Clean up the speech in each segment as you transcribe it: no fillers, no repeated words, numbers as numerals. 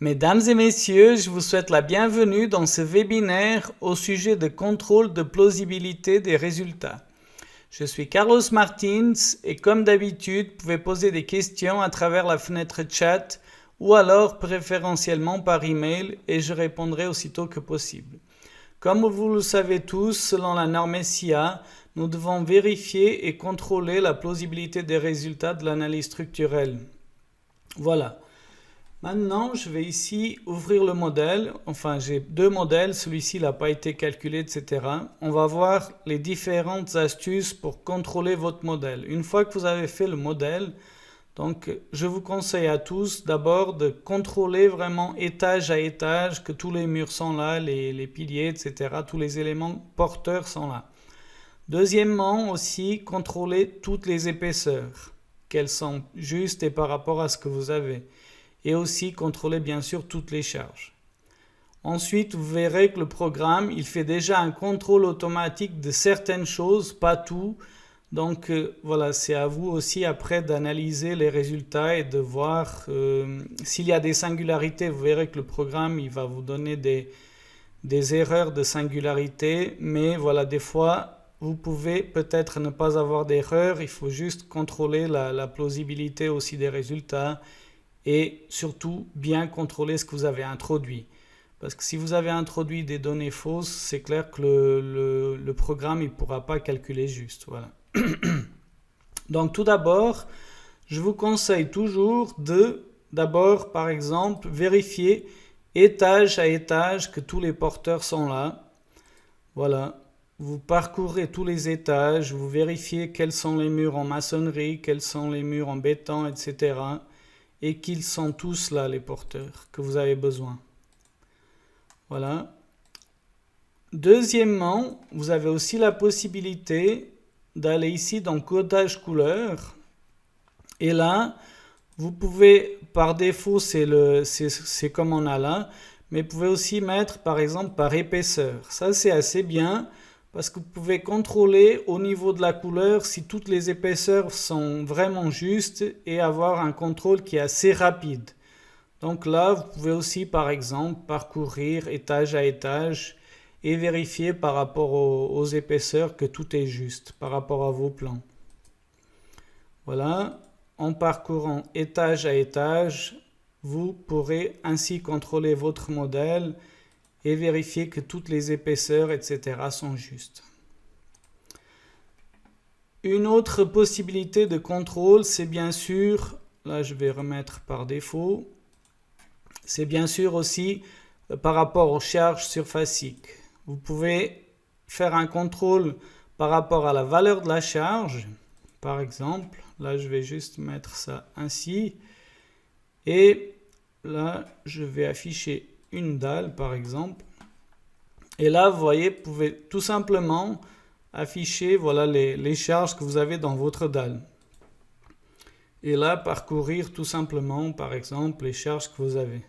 Mesdames et messieurs, je vous souhaite la bienvenue dans ce webinaire au sujet de contrôle de plausibilité des résultats. Je suis Carlos Martins et comme d'habitude, vous pouvez poser des questions à travers la fenêtre chat ou alors préférentiellement par email et je répondrai aussitôt que possible. Comme vous le savez tous, selon la norme SIA, nous devons vérifier et contrôler la plausibilité des résultats de l'analyse structurelle. Voilà. Maintenant, je vais ici ouvrir le modèle. Enfin, j'ai deux modèles. Celui-ci n'a pas été calculé, etc. On va voir les différentes astuces pour contrôler votre modèle. Une fois que vous avez fait le modèle, donc, je vous conseille à tous d'abord de contrôler vraiment étage à étage que tous les murs sont là, les piliers, etc. Tous les éléments porteurs sont là. Deuxièmement, aussi, contrôler toutes les épaisseurs, qu'elles sont justes et par rapport à ce que vous avez. Et aussi contrôler bien sûr toutes les charges. Ensuite, vous verrez que le programme, il fait déjà un contrôle automatique de certaines choses, pas tout. Donc voilà, c'est à vous aussi après d'analyser les résultats et de voir s'il y a des singularités. Vous verrez que le programme, il va vous donner des erreurs de singularité. Mais voilà, des fois, vous pouvez peut-être ne pas avoir d'erreur. Il faut juste contrôler la plausibilité aussi des résultats. Et surtout, bien contrôler ce que vous avez introduit. Parce que si vous avez introduit des données fausses, c'est clair que le programme ne pourra pas calculer juste. Voilà. Donc tout d'abord, je vous conseille toujours d'abord, par exemple, vérifier étage à étage que tous les porteurs sont là. Voilà. Vous parcourez tous les étages, vous vérifiez quels sont les murs en maçonnerie, quels sont les murs en béton, etc. Et qu'ils sont tous là, les porteurs, que vous avez besoin. Voilà. Deuxièmement, vous avez aussi la possibilité d'aller ici dans codage couleur. Et là, vous pouvez, par défaut, c'est comme on a là, mais vous pouvez aussi mettre, par exemple, par épaisseur. Ça, c'est assez bien. Parce que vous pouvez contrôler au niveau de la couleur si toutes les épaisseurs sont vraiment justes et avoir un contrôle qui est assez rapide. Donc là, vous pouvez aussi, par exemple, parcourir étage à étage et vérifier par rapport aux épaisseurs que tout est juste par rapport à vos plans. Voilà, en parcourant étage à étage, vous pourrez ainsi contrôler votre modèle et vérifier que toutes les épaisseurs, etc. sont justes. Une autre possibilité de contrôle, c'est bien sûr, là je vais remettre par défaut, c'est bien sûr aussi par rapport aux charges surfaciques. Vous pouvez faire un contrôle par rapport à la valeur de la charge, par exemple, là je vais juste mettre ça ainsi, et là je vais afficher une dalle par exemple. Et là, vous voyez, vous pouvez tout simplement afficher voilà, les charges que vous avez dans votre dalle. Et là, parcourir tout simplement, par exemple, les charges que vous avez.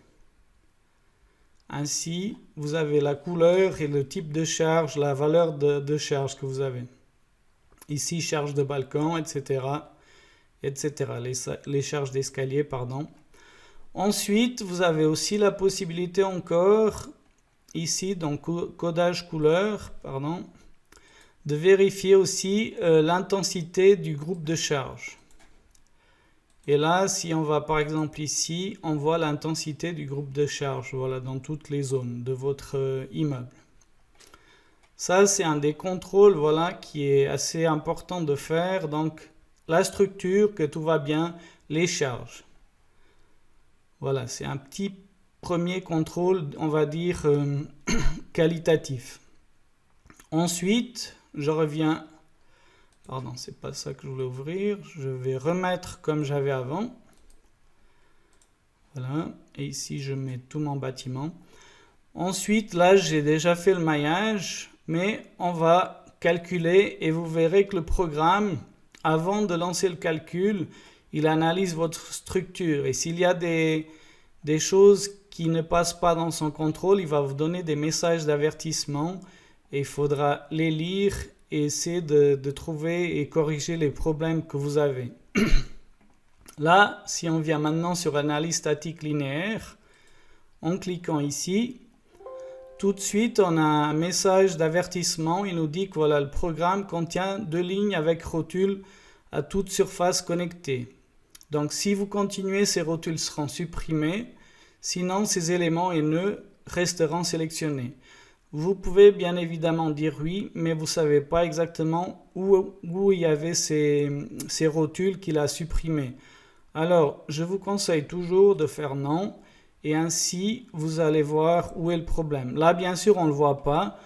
Ainsi, vous avez la couleur et le type de charge, la valeur de charge que vous avez. Ici, charge de balcon, etc. etc. Les charges d'escalier, pardon. Ensuite, vous avez aussi la possibilité encore, ici, dans codage couleur, de vérifier aussi l'intensité du groupe de charge. Et là, si on va par exemple ici, on voit l'intensité du groupe de charge, voilà, dans toutes les zones de votre immeuble. Ça, c'est un des contrôles, voilà, qui est assez important de faire. Donc, la structure, que tout va bien, les charges. Voilà, c'est un petit premier contrôle, on va dire, qualitatif. Ensuite, je reviens, pardon, c'est pas ça que je voulais ouvrir, je vais remettre comme j'avais avant. Voilà, et ici je mets tout mon bâtiment. Ensuite, là, j'ai déjà fait le maillage, mais on va calculer et vous verrez que le programme, avant de lancer le calcul, il analyse votre structure. Et s'il y a des choses qui ne passent pas dans son contrôle, il va vous donner des messages d'avertissement et il faudra les lire et essayer de trouver et corriger les problèmes que vous avez. Là, si on vient maintenant sur analyse statique linéaire, en cliquant ici, tout de suite, on a un message d'avertissement. Il nous dit que voilà, le programme contient 2 lignes avec rotule à toute surface connectée. Donc, si vous continuez, ces rotules seront supprimés. Sinon, ces éléments et nœuds resteront sélectionnés. Vous pouvez bien évidemment dire oui, mais vous ne savez pas exactement où il y avait ces rotules qu'il a supprimés. Alors, je vous conseille toujours de faire non, et ainsi, vous allez voir où est le problème. Là, bien sûr, on ne le voit pas.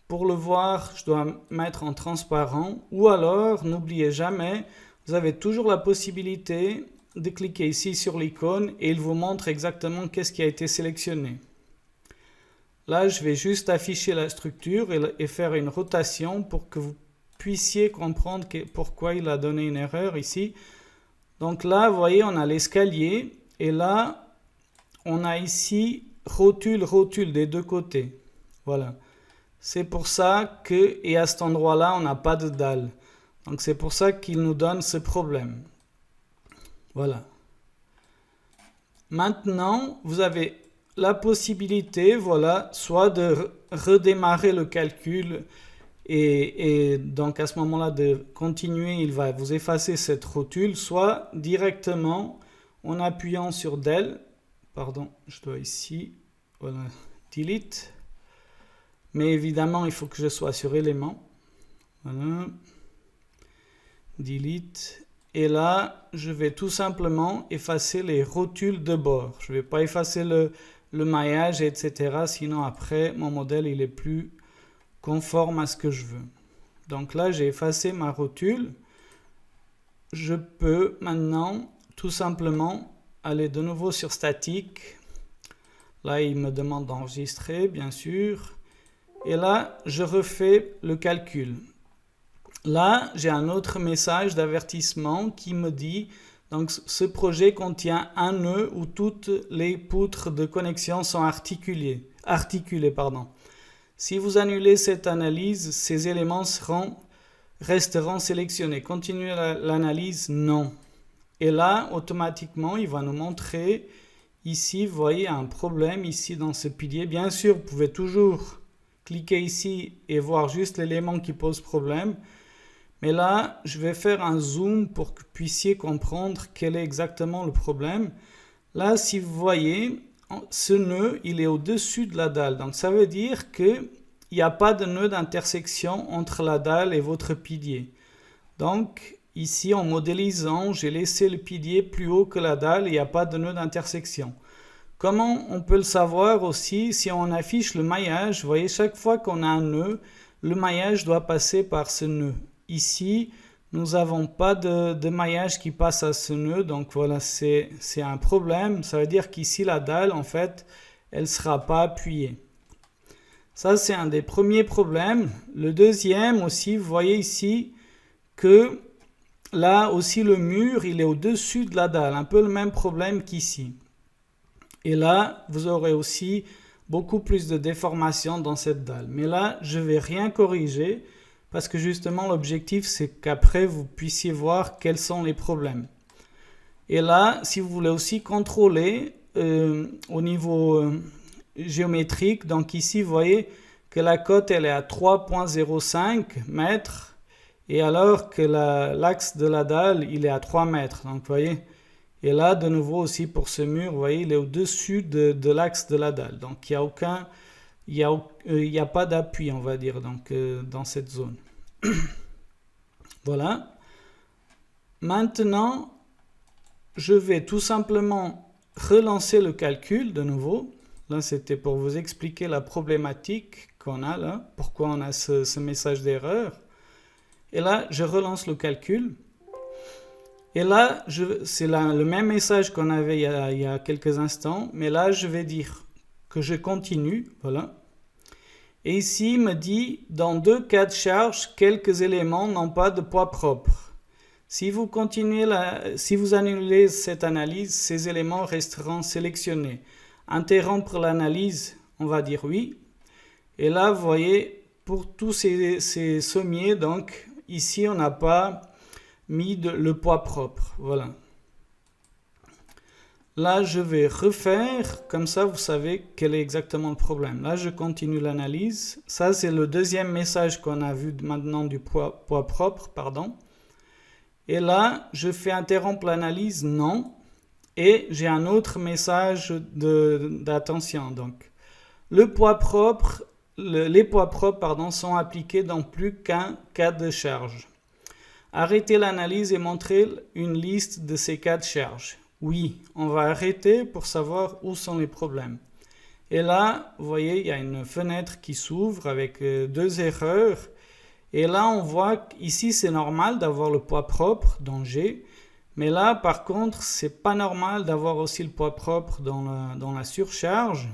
Pour le voir, je dois mettre en transparent, ou alors, n'oubliez jamais, vous avez toujours la possibilité de cliquer ici sur l'icône et il vous montre exactement qu'est-ce qui a été sélectionné. Là, je vais juste afficher la structure et faire une rotation pour que vous puissiez comprendre pourquoi il a donné une erreur ici. Donc là, vous voyez, on a l'escalier et là, on a ici rotule des deux côtés. Voilà. C'est pour ça que, et à cet endroit-là, on n'a pas de dalle. Donc c'est pour ça qu'il nous donne ce problème. Voilà. Maintenant, vous avez la possibilité, voilà, soit de redémarrer le calcul et donc à ce moment-là de continuer, il va vous effacer cette rotule, soit directement en appuyant sur Del, pardon, je dois ici, voilà, Delete, mais évidemment il faut que je sois sur élément, voilà, Delete, et là je vais tout simplement effacer les rotules de bord, je ne vais pas effacer le maillage, etc. Sinon après mon modèle il est plus conforme à ce que je veux. Donc là j'ai effacé ma rotule. Je peux maintenant tout simplement aller de nouveau sur statique. Là il me demande d'enregistrer bien sûr. Et là je refais le calcul. Là j'ai un autre message d'avertissement qui me dit donc ce projet contient un nœud où toutes les poutres de connexion sont articulées. Si vous annulez cette analyse, ces éléments resteront sélectionnés. Continuez l'analyse, non. Et là, automatiquement, il va nous montrer ici, vous voyez, un problème ici dans ce pilier. Bien sûr, vous pouvez toujours cliquer ici et voir juste l'élément qui pose problème. Mais là, je vais faire un zoom pour que vous puissiez comprendre quel est exactement le problème. Là, si vous voyez, ce nœud, il est au-dessus de la dalle. Donc, ça veut dire qu'il n'y a pas de nœud d'intersection entre la dalle et votre pilier. Donc, ici, en modélisant, j'ai laissé le pilier plus haut que la dalle et il n'y a pas de nœud d'intersection. Comment on peut le savoir aussi? Si on affiche le maillage, vous voyez, chaque fois qu'on a un nœud, le maillage doit passer par ce nœud. Ici, nous n'avons pas de maillage qui passe à ce nœud, donc voilà, c'est un problème. Ça veut dire qu'ici, la dalle, en fait, elle ne sera pas appuyée. Ça, c'est un des premiers problèmes. Le deuxième aussi, vous voyez ici que là aussi, le mur, il est au-dessus de la dalle. Un peu le même problème qu'ici. Et là, vous aurez aussi beaucoup plus de déformation dans cette dalle. Mais là, je ne vais rien corriger. Parce que justement, l'objectif, c'est qu'après, vous puissiez voir quels sont les problèmes. Et là, si vous voulez aussi contrôler au niveau géométrique, donc ici, vous voyez que la cote, elle est à 3,05 mètres, et alors que l'axe de la dalle, il est à 3 mètres. Donc, vous voyez, et là, de nouveau aussi pour ce mur, vous voyez, il est au-dessus de l'axe de la dalle. Donc, il n'y a pas d'appui, on va dire, donc, dans cette zone. Voilà. Maintenant, je vais tout simplement relancer le calcul de nouveau. Là, c'était pour vous expliquer la problématique qu'on a là, pourquoi on a ce message d'erreur. Et là, je relance le calcul. Et là, c'est le même message qu'on avait il y a quelques instants, mais là, je vais dire que je continue, voilà. Et ici, il me dit, dans 2 cas de charge, quelques éléments n'ont pas de poids propre. Si vous annulez cette analyse, ces éléments resteront sélectionnés. Interrompre l'analyse, on va dire oui. Et là, vous voyez, pour tous ces sommiers, donc, ici, on n'a pas mis le poids propre. Voilà. Là, je vais refaire, comme ça vous savez quel est exactement le problème. Là, je continue l'analyse. Ça, c'est le deuxième message qu'on a vu maintenant du poids propre, pardon. Et là, je fais interrompre l'analyse, non. Et j'ai un autre message d'attention. Donc, les poids propres, sont appliqués dans plus qu'un cas de charge. Arrêtez l'analyse et montrez une liste de ces cas de charge. Oui, on va arrêter pour savoir où sont les problèmes. Et là, vous voyez, il y a une fenêtre qui s'ouvre avec deux erreurs. Et là, on voit qu'ici, c'est normal d'avoir le poids propre dans G. Mais là, par contre, c'est pas normal d'avoir aussi le poids propre dans la surcharge.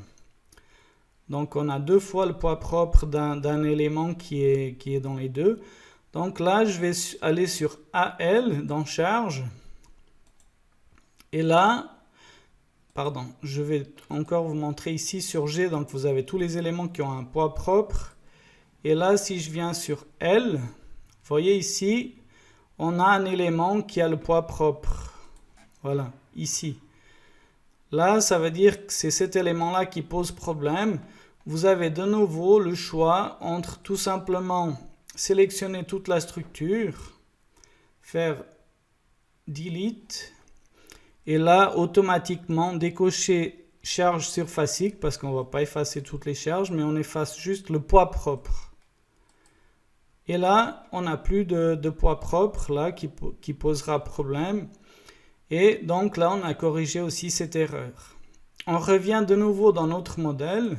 Donc, on a deux fois le poids propre d'un élément qui est dans les deux. Donc là, je vais aller sur AL dans charge. Et là, pardon, je vais encore vous montrer ici sur G. Donc vous avez tous les éléments qui ont un poids propre. Et là, si je viens sur L, vous voyez ici, on a un élément qui a le poids propre. Voilà, ici. Là, ça veut dire que c'est cet élément-là qui pose problème. Vous avez de nouveau le choix entre tout simplement sélectionner toute la structure, faire Delete, et là, automatiquement, décocher charge surfacique, parce qu'on ne va pas effacer toutes les charges, mais on efface juste le poids propre. Et là, on n'a plus de poids propre là qui posera problème. Et donc là, on a corrigé aussi cette erreur. On revient de nouveau dans notre modèle.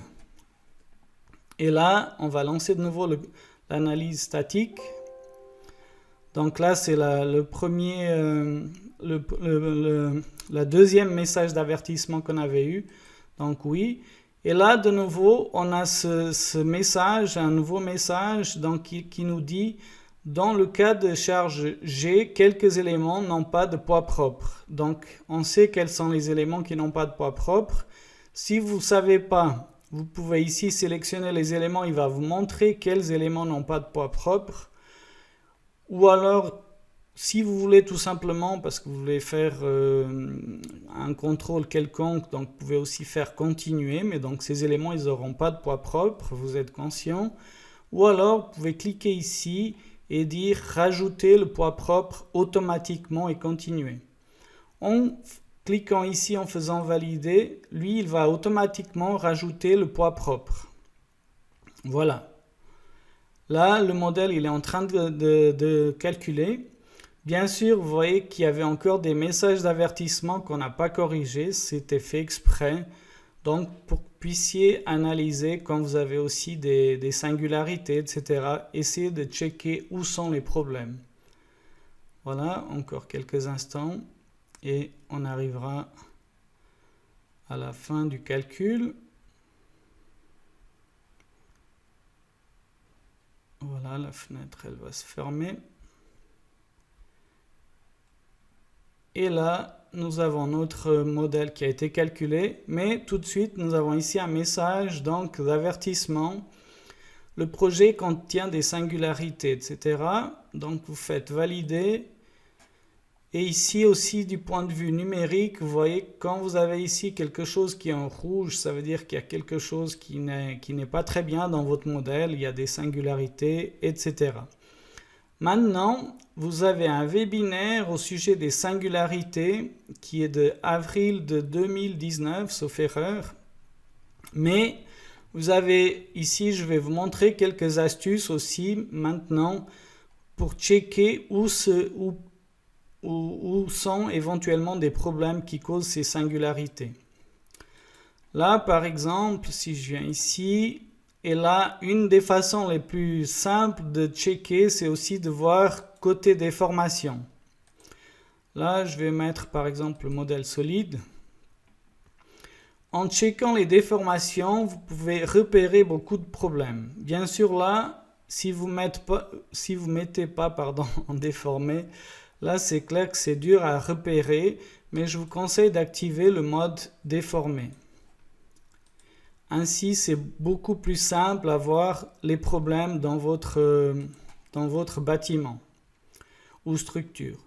Et là, on va lancer de nouveau l'analyse statique. Donc là, c'est le premier, la deuxième message d'avertissement qu'on avait eu. Donc oui. Et là, de nouveau, on a ce message, un nouveau message donc, qui nous dit, dans le cas de charge G, quelques éléments n'ont pas de poids propre. Donc, on sait quels sont les éléments qui n'ont pas de poids propre. Si vous ne savez pas, vous pouvez ici sélectionner les éléments, il va vous montrer quels éléments n'ont pas de poids propre. Ou alors, si vous voulez tout simplement, parce que vous voulez faire un contrôle quelconque, donc vous pouvez aussi faire continuer, mais donc ces éléments, ils n'auront pas de poids propre, vous êtes conscient. Ou alors, vous pouvez cliquer ici et dire rajouter le poids propre automatiquement et continuer. En cliquant ici, en faisant valider, lui, il va automatiquement rajouter le poids propre. Voilà. Là, le modèle, il est en train de calculer. Bien sûr, vous voyez qu'il y avait encore des messages d'avertissement qu'on n'a pas corrigés. C'était fait exprès. Donc, pour que vous puissiez analyser quand vous avez aussi des singularités, etc., essayez de checker où sont les problèmes. Voilà, encore quelques instants et on arrivera à la fin du calcul. Voilà, la fenêtre, elle va se fermer. Et là, nous avons notre modèle qui a été calculé, mais tout de suite, nous avons ici un message donc d'avertissement. Le projet contient des singularités, etc. Donc, vous faites valider. Et ici aussi, du point de vue numérique, vous voyez, quand vous avez ici quelque chose qui est en rouge, ça veut dire qu'il y a quelque chose qui n'est pas très bien dans votre modèle, il y a des singularités, etc. Maintenant, vous avez un webinaire au sujet des singularités qui est de avril de 2019, sauf erreur. Mais vous avez ici, je vais vous montrer quelques astuces aussi maintenant pour checker où sont éventuellement des problèmes qui causent ces singularités. Là, par exemple, si je viens ici, et là, une des façons les plus simples de checker, c'est aussi de voir côté déformation. Là, je vais mettre par exemple le modèle solide. En checkant les déformations, vous pouvez repérer beaucoup de problèmes. Bien sûr, là, si vous ne mettez pas en déformé, là, c'est clair que c'est dur à repérer, mais je vous conseille d'activer le mode déformé. Ainsi, c'est beaucoup plus simple à voir les problèmes dans votre bâtiment ou structure.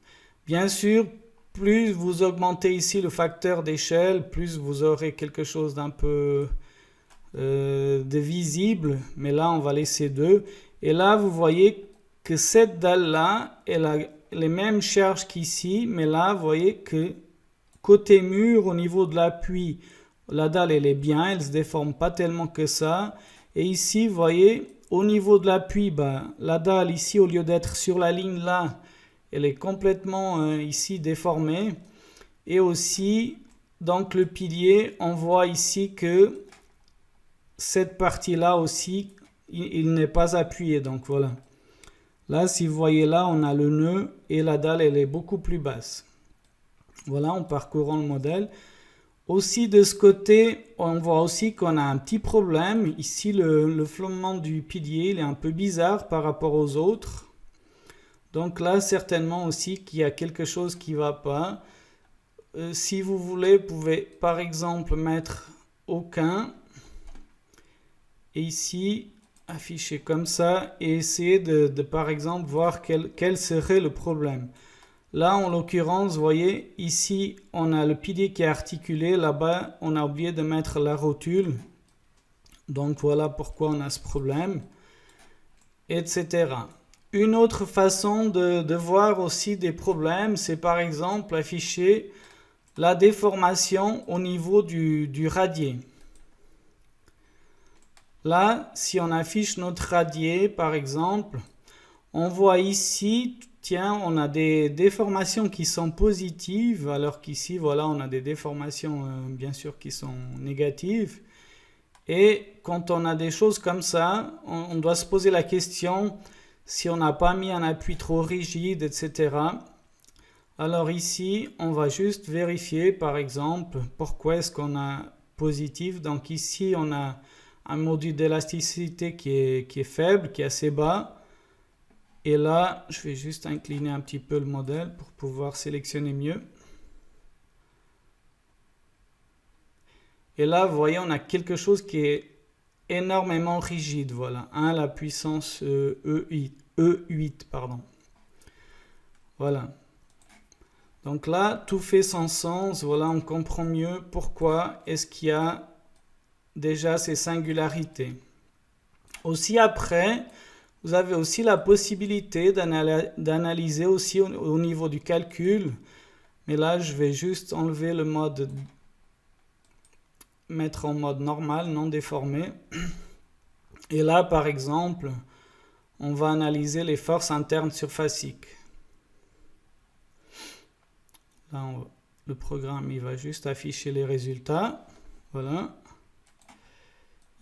Bien sûr, plus vous augmentez ici le facteur d'échelle, plus vous aurez quelque chose d'un peu de visible. Mais là, on va laisser 2. Et là, vous voyez que cette dalle-là, elle a les mêmes charges qu'ici. Mais là, vous voyez que côté mur, au niveau de l'appui, la dalle, elle est bien. Elle ne se déforme pas tellement que ça. Et ici, vous voyez, au niveau de l'appui, la dalle ici, au lieu d'être sur la ligne là, elle est complètement ici déformée. Et aussi, donc le pilier, on voit ici que cette partie-là aussi, il n'est pas appuyé. Donc voilà. Là, si vous voyez là, on a le nœud et la dalle, elle est beaucoup plus basse. Voilà, en parcourant le modèle. Aussi de ce côté, on voit aussi qu'on a un petit problème. Ici, le flottement du pilier, il est un peu bizarre par rapport aux autres. Donc là, certainement aussi qu'il y a quelque chose qui ne va pas. Si vous voulez, vous pouvez par exemple mettre aucun. Et ici, afficher comme ça et essayer de par exemple voir quel serait le problème. Là, en l'occurrence, vous voyez, ici, on a le pilier qui est articulé. Là-bas, on a oublié de mettre la rotule. Donc voilà pourquoi on a ce problème, etc. Une autre façon de voir aussi des problèmes, c'est par exemple afficher la déformation au niveau du radier. Là, si on affiche notre radier, par exemple, on voit ici, tiens, on a des déformations qui sont positives, alors qu'ici, voilà, on a des déformations, bien sûr, qui sont négatives. Et quand on a des choses comme ça, on doit se poser la question si on n'a pas mis un appui trop rigide, etc. Alors ici, on va juste vérifier, par exemple, pourquoi est-ce qu'on a positif. Donc ici, on a un module d'élasticité qui est faible, qui est assez bas. Et là, je vais juste incliner un petit peu le modèle pour pouvoir sélectionner mieux. Et là, vous voyez, on a quelque chose qui est énormément rigide. Voilà, 1 à la puissance E8, pardon. Voilà. Donc là, tout fait son sens. Voilà, on comprend mieux pourquoi est-ce qu'il y a déjà ces singularités. Aussi après, vous avez aussi la possibilité d'analyser aussi au niveau du calcul. Mais là, je vais juste enlever le mode, mettre en mode normal, non déformé. Et là, par exemple, on va analyser les forces internes surfaciques. Là, le programme, il va juste afficher les résultats. Voilà.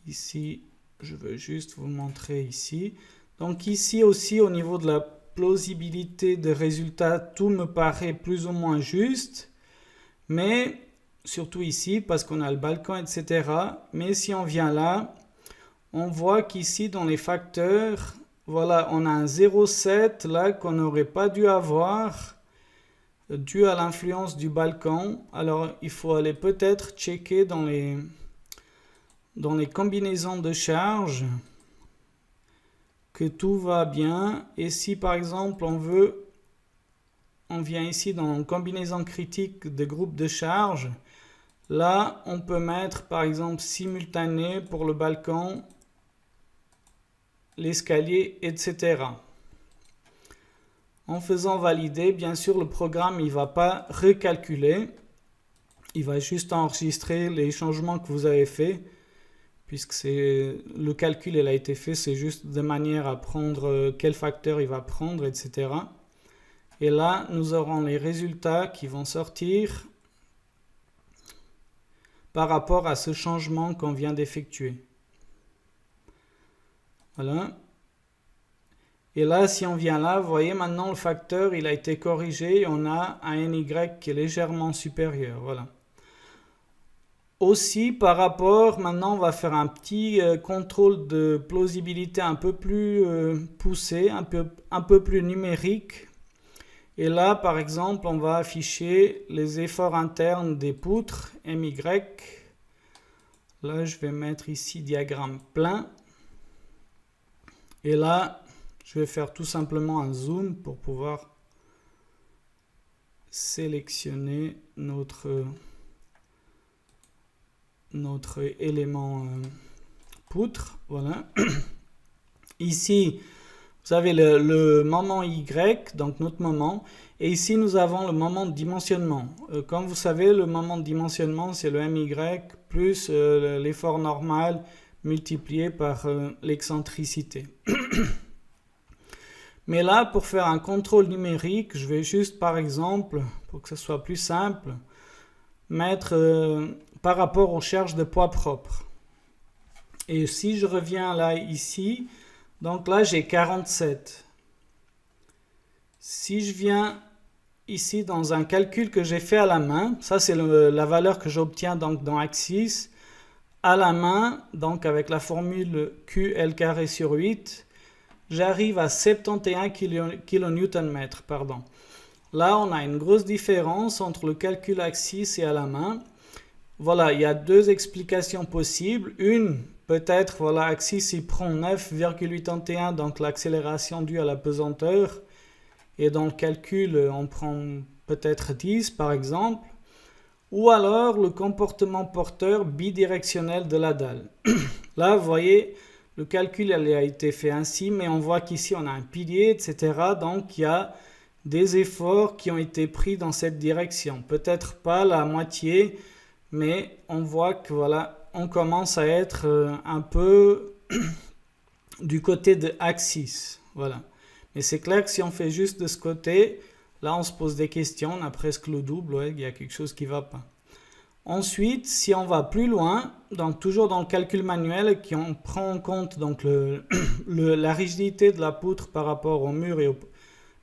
Ici, je veux juste vous montrer ici. Donc ici aussi, au niveau de la plausibilité des résultats, tout me paraît plus ou moins juste. Mais, surtout ici, parce qu'on a le balcon, etc. Mais si on vient là, on voit qu'ici, dans les facteurs, voilà, on a un 0,7 là qu'on n'aurait pas dû avoir, dû à l'influence du balcon. Alors, il faut aller peut-être checker dans les combinaisons de charges que tout va bien. Et si par exemple on vient ici dans combinaison critique de groupe de charges, là on peut mettre par exemple simultané pour le balcon, l'escalier, etc. En faisant valider, bien sûr le programme il ne va pas recalculer, il va juste enregistrer les changements que vous avez faits, puisque le calcul il a été fait, c'est juste de manière à prendre quel facteur il va prendre, etc. Et là, nous aurons les résultats qui vont sortir par rapport à ce changement qu'on vient d'effectuer. Voilà. Et là, si on vient là, vous voyez maintenant le facteur, il a été corrigé et on a un NY qui est légèrement supérieur. Voilà. Aussi, par rapport, maintenant, on va faire un petit contrôle de plausibilité un peu plus poussé, un peu plus numérique. Et là, par exemple, on va afficher les efforts internes des poutres, MY. Là, je vais mettre ici diagramme plein. Et là, je vais faire tout simplement un zoom pour pouvoir sélectionner notre élément poutre. Voilà. Ici, vous avez le moment Y, donc notre moment. Et ici, nous avons le moment de dimensionnement. Comme vous savez, le moment de dimensionnement, c'est le MY plus l'effort normal multiplié par l'excentricité. Mais là, pour faire un contrôle numérique, je vais juste, par exemple, pour que ce soit plus simple, mettre par rapport aux charges de poids propres. Et si je reviens là, ici, donc là, j'ai 47. Si je viens ici dans un calcul que j'ai fait à la main, ça c'est la valeur que j'obtiens donc dans Axis, à la main, donc avec la formule QL carré sur 8, j'arrive à 71 kN/m. Pardon. Là, on a une grosse différence entre le calcul Axis et à la main. Voilà, il y a deux explications possibles. Une, peut-être, voilà, Axis il prend 9,81, donc l'accélération due à la pesanteur. Et dans le calcul, on prend peut-être 10 par exemple. Ou alors le comportement porteur bidirectionnel de la dalle. Là, vous voyez, le calcul elle a été fait ainsi, mais on voit qu'ici on a un pilier, etc. Donc il y a des efforts qui ont été pris dans cette direction. Peut-être pas la moitié, mais on voit que voilà, on commence à être un peu du côté de Axis. Voilà. Mais c'est clair que si on fait juste de ce côté, là on se pose des questions, on a presque le double, ouais, il y a quelque chose qui ne va pas. Ensuite, si on va plus loin, donc toujours dans le calcul manuel, on prend en compte donc la rigidité de la poutre par rapport au mur et au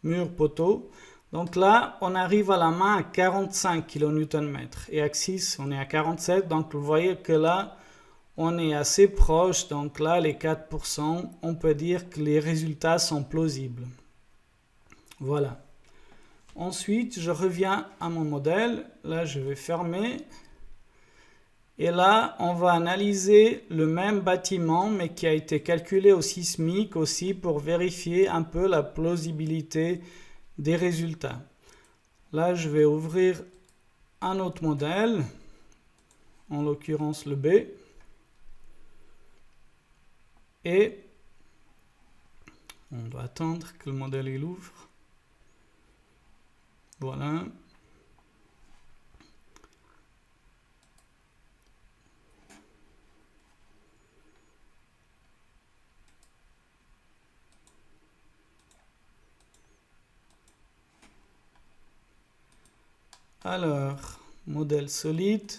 mur poteau. Donc là, on arrive à la main à 45 kN/m. Et Axis, on est à 47. Donc vous voyez que là, on est assez proche. Donc là, les 4%, on peut dire que les résultats sont plausibles. Voilà. Ensuite, je reviens à mon modèle. Là, je vais fermer. Et là, on va analyser le même bâtiment, mais qui a été calculé au sismique aussi pour vérifier un peu la plausibilité des résultats. Là, je vais ouvrir un autre modèle, en l'occurrence le B. Et on doit attendre que le modèle il ouvre. Voilà. Alors, modèle solide.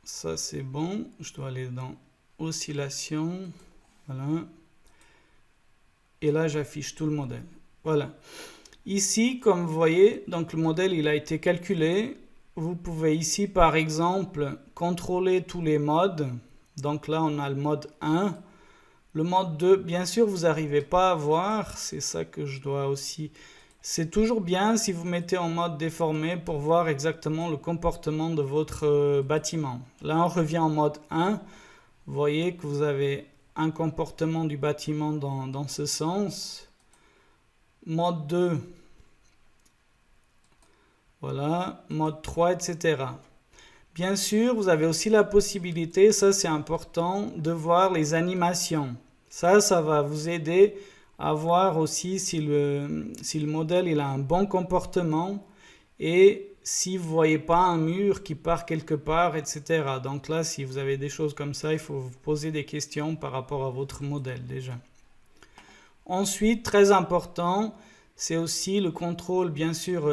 Ça c'est bon. Je dois aller dans oscillation. Voilà. Et là, j'affiche tout le modèle. Voilà. Ici, comme vous voyez, donc le modèle il a été calculé. Vous pouvez ici, par exemple, contrôler tous les modes. Donc là, on a le mode 1. Le mode 2, bien sûr, vous n'arrivez pas à voir. C'est ça que je dois aussi... C'est toujours bien si vous mettez en mode déformé pour voir exactement le comportement de votre bâtiment. Là, on revient en mode 1. Vous voyez que vous avez un comportement du bâtiment dans ce sens. Mode 2. Voilà. Mode 3, etc. Bien sûr, vous avez aussi la possibilité, ça c'est important, de voir les animations. Ça va vous aider à voir aussi si le modèle il a un bon comportement et si vous ne voyez pas un mur qui part quelque part, etc. Donc là, si vous avez des choses comme ça, il faut vous poser des questions par rapport à votre modèle déjà. Ensuite, très important, c'est aussi le contrôle bien sûr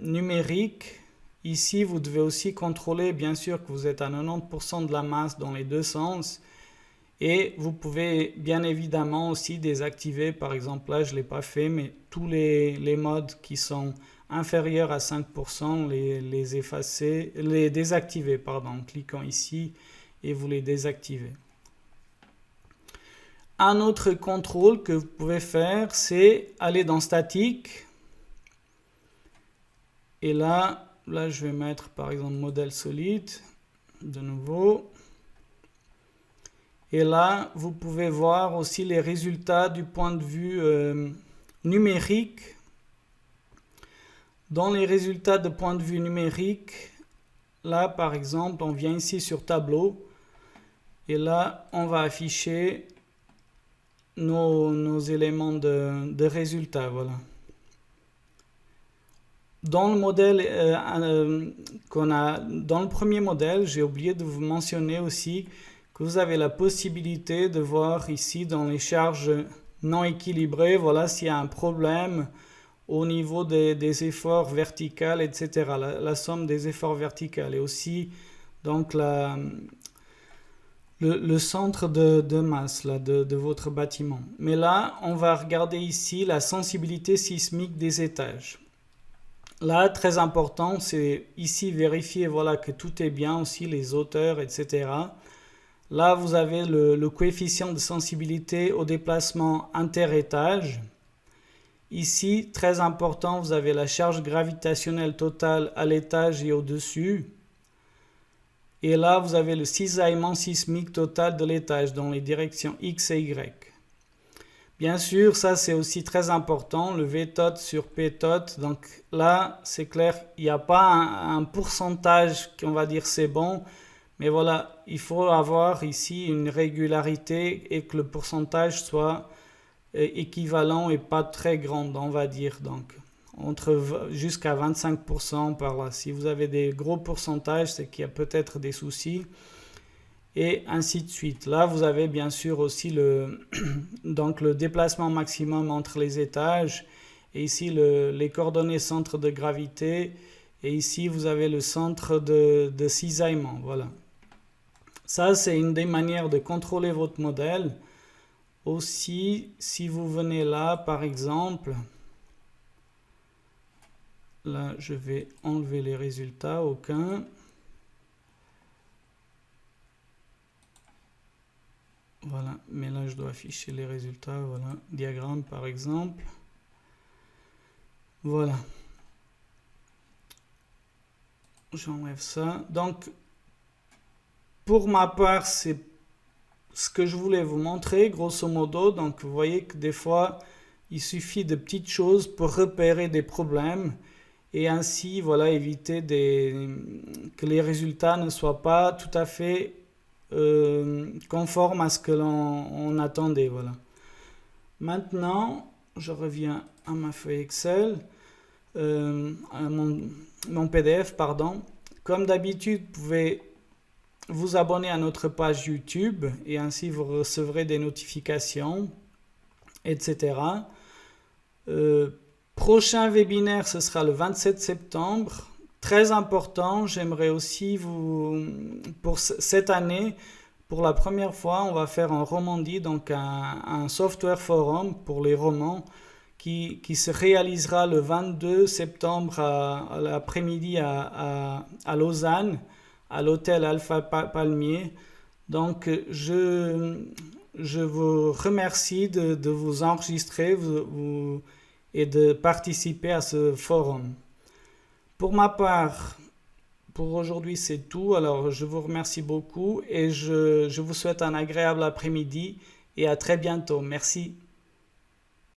numérique. Ici, vous devez aussi contrôler bien sûr que vous êtes à 90% de la masse dans les deux sens. Et vous pouvez bien évidemment aussi désactiver, par exemple là je ne l'ai pas fait, mais tous les modes qui sont inférieurs à 5%, les effacer, les désactiver, pardon, en cliquant ici et vous les désactivez. Un autre contrôle que vous pouvez faire, c'est aller dans statique. Et là, je vais mettre par exemple modèle solide, de nouveau. Et là, vous pouvez voir aussi les résultats du point de vue numérique, dans les résultats de point de vue numérique, là par exemple, on vient ici sur tableau et là on va afficher nos éléments de résultats. Voilà. Dans le modèle dans le premier modèle, j'ai oublié de vous mentionner aussi que vous avez la possibilité de voir ici dans les charges non équilibrées, voilà, s'il y a un problème au niveau des efforts verticaux, etc. La somme des efforts verticaux et aussi donc le centre de masse là, de votre bâtiment. Mais là, on va regarder ici la sensibilité sismique des étages. Là, très important, c'est ici vérifier voilà, que tout est bien aussi, les hauteurs, etc. Là, vous avez le coefficient de sensibilité au déplacement interétage. Ici, très important, vous avez la charge gravitationnelle totale à l'étage et au-dessus. Et là, vous avez le cisaillement sismique total de l'étage dans les directions X et Y. Bien sûr, ça c'est aussi très important, le VTOT sur PTOT. Donc là, c'est clair, il n'y a pas un pourcentage qu'on va dire c'est bon. Mais voilà, il faut avoir ici une régularité et que le pourcentage soit équivalent et pas très grand, on va dire. Donc jusqu'à 25% par là. Si vous avez des gros pourcentages, c'est qu'il y a peut-être des soucis. Et ainsi de suite. Là, vous avez bien sûr aussi donc le déplacement maximum entre les étages. Et ici, les coordonnées centre de gravité. Et ici, vous avez le centre de cisaillement. Voilà. Ça, c'est une des manières de contrôler votre modèle. Aussi, si vous venez là, par exemple, là, je vais enlever les résultats, aucun. Voilà, mais là je dois afficher les résultats, voilà, diagramme par exemple. Voilà. J'enlève ça. Donc, pour ma part, c'est ce que je voulais vous montrer, grosso modo. Donc, vous voyez que des fois, il suffit de petites choses pour repérer des problèmes et ainsi, voilà, éviter que les résultats ne soient pas tout à fait conforme à ce que l'on attendait. Voilà. Maintenant, je reviens à ma feuille Excel, à mon PDF, pardon. Comme d'habitude, vous pouvez vous abonner à notre page YouTube et ainsi vous recevrez des notifications, etc. Prochain webinaire, ce sera le 27 septembre. Très important, j'aimerais aussi pour cette année, pour la première fois, on va faire en Romandie, donc un software forum pour les romans qui se réalisera le 22 septembre à l'après-midi à Lausanne, à l'hôtel Alpha Palmier. Donc, je vous remercie de vous enregistrer et de participer à ce forum. Pour ma part, pour aujourd'hui, c'est tout. Alors, je vous remercie beaucoup et je vous souhaite un agréable après-midi et à très bientôt. Merci.